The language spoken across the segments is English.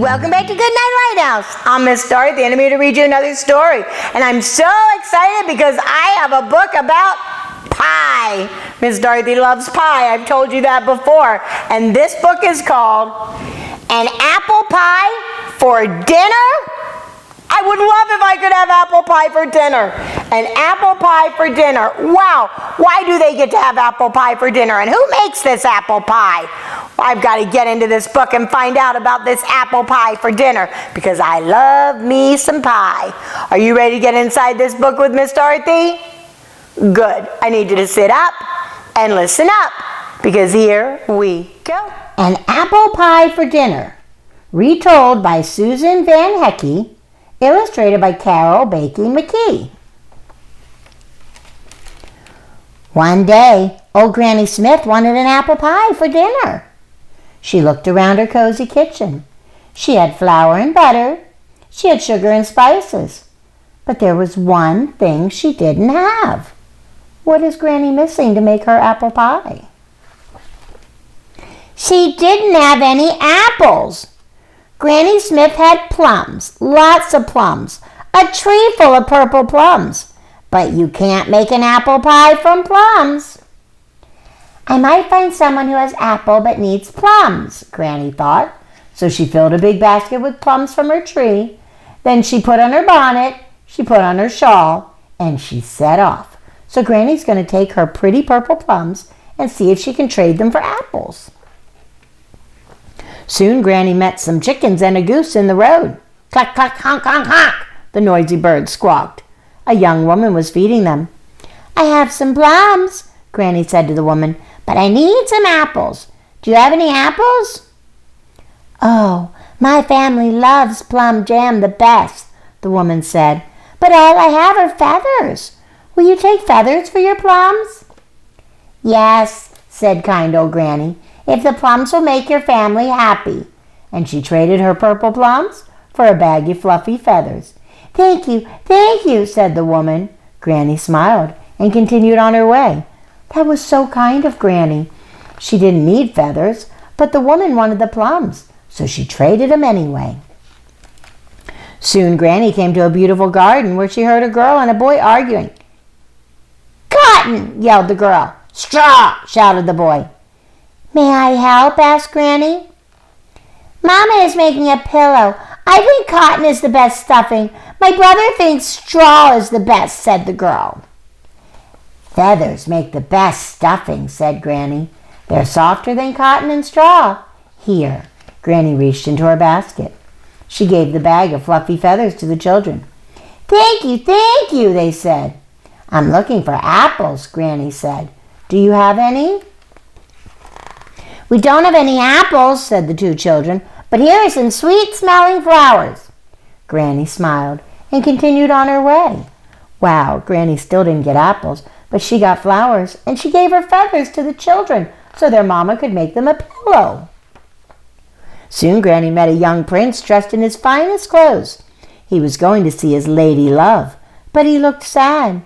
Welcome back to Goodnight Lighthouse. I'm Miss Dorothy, and I'm here to read you another story. And I'm so excited because I have a book about pie. Miss Dorothy loves pie. I've told you that before. And this book is called An Apple Pie for Dinner. I would love if I could have apple pie for dinner. An apple pie for dinner. Wow. Why do they get to have apple pie for dinner? And who makes this apple pie? Well, I've got to get into this book and find out about this apple pie for dinner because I love me some pie. Are you ready to get inside this book with Miss Dorothy? Good. I need you to sit up and listen up because here we go. An Apple Pie for Dinner. Retold by Susan VanHecke. Illustrated by Carol Baicker-McKee. One day, old Granny Smith wanted an apple pie for dinner. She looked around her cozy kitchen. She had flour and butter. She had sugar and spices. But there was one thing she didn't have. What is Granny missing to make her apple pie? She didn't have any apples. Granny Smith had plums, lots of plums, a tree full of purple plums. But you can't make an apple pie from plums. I might find someone who has apple but needs plums, Granny thought. So she filled a big basket with plums from her tree. Then she put on her bonnet, she put on her shawl, and she set off. So Granny's going to take her pretty purple plums and see if she can trade them for apples. Soon Granny met some chickens and a goose in the road. Cluck, cluck, honk, honk, honk, the noisy birds squawked. A young woman was feeding them. I have some plums, Granny said to the woman, but I need some apples. Do you have any apples? Oh, my family loves plum jam the best, the woman said, but all I have are feathers. Will you take feathers for your plums? Yes, said kind old Granny, if the plums will make your family happy. And she traded her purple plums for a bag of fluffy feathers. Thank you, said the woman. Granny smiled and continued on her way. That was so kind of Granny. She didn't need feathers, but the woman wanted the plums, so she traded them anyway. Soon Granny came to a beautiful garden where she heard a girl and a boy arguing. Cotton, yelled the girl. Straw, shouted the boy. May I help? asked Granny. Mama is making a pillow. I think cotton is the best stuffing. My brother thinks straw is the best, said the girl. Feathers make the best stuffing, said Granny. They're softer than cotton and straw. Here, Granny reached into her basket. She gave the bag of fluffy feathers to the children. Thank you, they said. I'm looking for apples, Granny said. Do you have any? We don't have any apples, said the two children, but here are some sweet-smelling flowers. Granny smiled and continued on her way. Wow, Granny still didn't get apples, but she got flowers, and she gave her feathers to the children so their mama could make them a pillow. Soon Granny met a young prince dressed in his finest clothes. He was going to see his lady love, but he looked sad.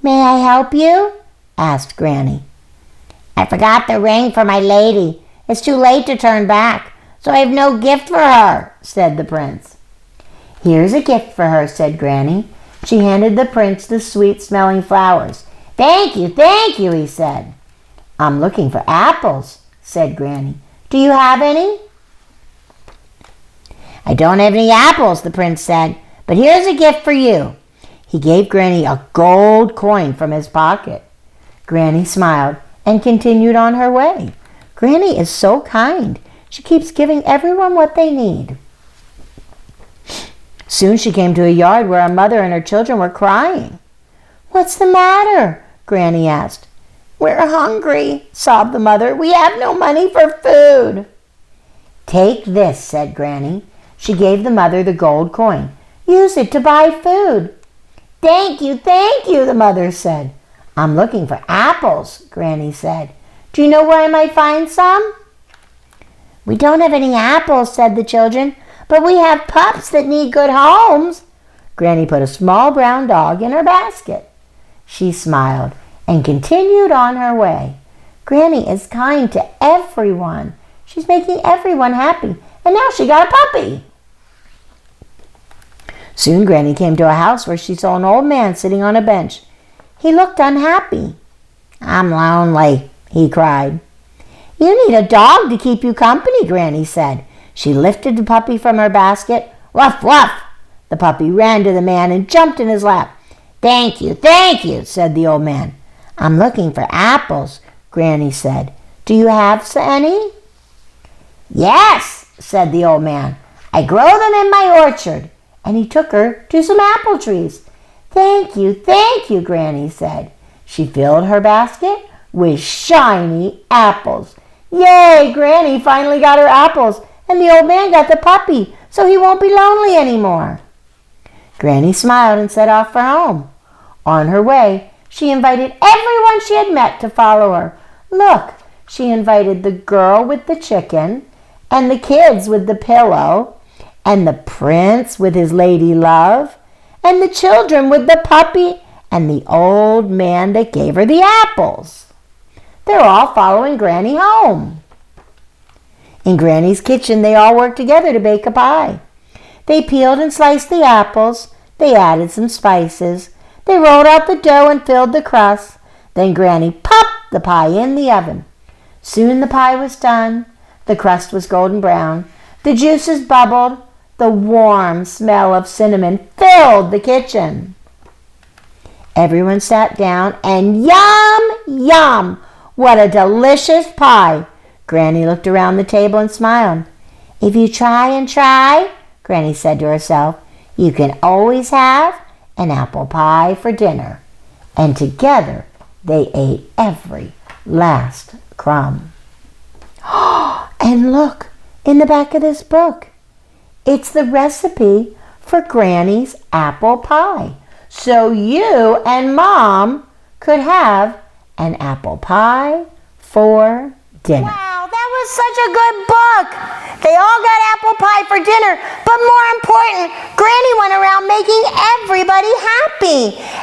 May I help you? asked Granny. I forgot the ring for my lady. It's too late to turn back, so I have no gift for her, said the prince. Here's a gift for her, said Granny. She handed the prince the sweet-smelling flowers. Thank you, he said. I'm looking for apples, said Granny. Do you have any? I don't have any apples, the prince said, but here's a gift for you. He gave Granny a gold coin from his pocket. Granny smiled and continued on her way. Granny is so kind. She keeps giving everyone what they need. Soon she came to a yard where a mother and her children were crying. What's the matter? Granny asked. We're hungry, sobbed the mother. We have no money for food. Take this, said Granny. She gave the mother the gold coin. Use it to buy food. Thank you, the mother said. I'm looking for apples, Granny said. Do you know where I might find some? We don't have any apples, said the children, but we have pups that need good homes. Granny put a small brown dog in her basket. She smiled and continued on her way. Granny is kind to everyone. She's making everyone happy, and now she got a puppy. Soon Granny came to a house where she saw an old man sitting on a bench. He looked unhappy. "I'm lonely," he cried. "You need a dog to keep you company," Granny said. She lifted the puppy from her basket. "Woof, woof!" The puppy ran to the man and jumped in his lap. Thank you," said the old man. "I'm looking for apples," Granny said. "Do you have any?" "Yes," said the old man. "I grow them in my orchard." And he took her to some apple trees. Thank you, Granny said. She filled her basket with shiny apples. Yay, Granny finally got her apples, and the old man got the puppy, so he won't be lonely anymore. Granny smiled and set off for home. On her way, she invited everyone she had met to follow her. Look, she invited the girl with the chicken, and the kids with the pillow, and the prince with his lady love, and the children with the puppy, and the old man that gave her the apples. They're all following Granny home. In Granny's kitchen, they all worked together to bake a pie. They peeled and sliced the apples. They added some spices. They rolled out the dough and filled the crust. Then Granny popped the pie in the oven. Soon the pie was done. The crust was golden brown. The juices bubbled. The warm smell of cinnamon filled the kitchen. Everyone sat down and yum, yum! What a delicious pie! Granny looked around the table and smiled. If you try and try, Granny said to herself, you can always have an apple pie for dinner. And together they ate every last crumb. And look, in the back of this book, it's the recipe for Granny's apple pie. So you and Mom could have an apple pie for dinner. Wow, that was such a good book. They all got apple pie for dinner, but more important, Granny went around making everybody happy.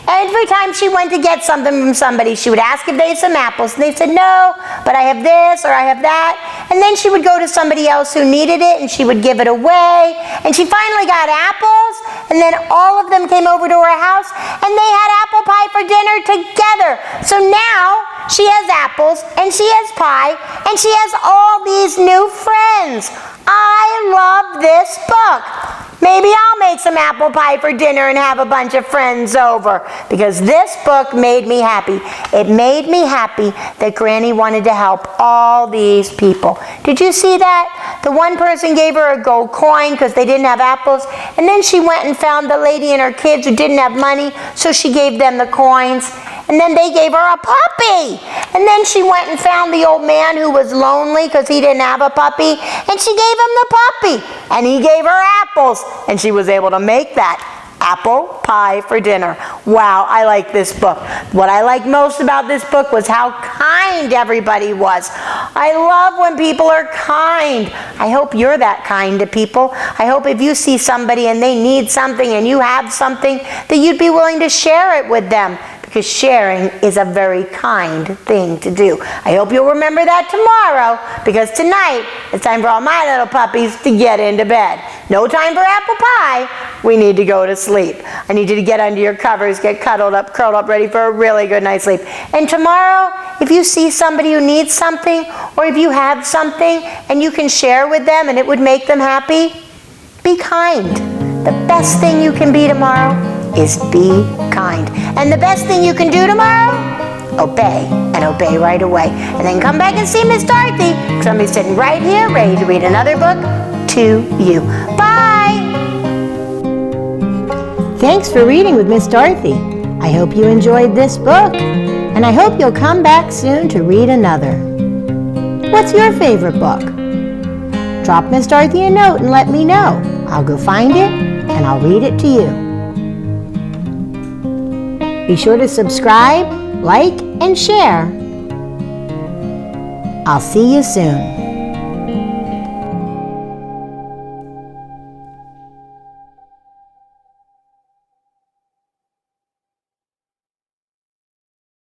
Every time she went to get something from somebody, she would ask if they had some apples, and they said, no, but I have this or I have that. And then she would go to somebody else who needed it, and she would give it away. And she finally got apples, and then all of them came over to her house, and they had apple pie for dinner together. So now she has apples, and she has pie, and she has all these new friends. I love this book. Maybe I'll make some apple pie for dinner and have a bunch of friends over, because this book made me happy. It made me happy that Granny wanted to help all these people. Did you see that? The one person gave her a gold coin because they didn't have apples, and then she went and found the lady and her kids who didn't have money, so she gave them the coins. And then they gave her a puppy. And then she went and found the old man who was lonely because he didn't have a puppy. And she gave him the puppy. And he gave her apples. And she was able to make that apple pie for dinner. Wow, I like this book. What I liked most about this book was how kind everybody was. I love when people are kind. I hope you're that kind to people. I hope if you see somebody and they need something and you have something, that you'd be willing to share it with them. Because sharing is a very kind thing to do. I hope you'll remember that tomorrow, because tonight it's time for all my little puppies to get into bed. No time for apple pie. We need to go to sleep. I need you to get under your covers, get cuddled up, curled up, ready for a really good night's sleep. And tomorrow, if you see somebody who needs something, or if you have something and you can share with them and it would make them happy, be kind. The best thing you can be tomorrow is be kind. And the best thing you can do tomorrow, obey, and obey right away. And then come back and see Miss Dorothy, because I'm going to be sitting right here ready to read another book to you. Bye! Thanks for reading with Miss Dorothy. I hope you enjoyed this book, and I hope you'll come back soon to read another. What's your favorite book? Drop Miss Dorothy a note and let me know. I'll go find it, and I'll read it to you. Be sure to subscribe, like, and share. I'll see you soon.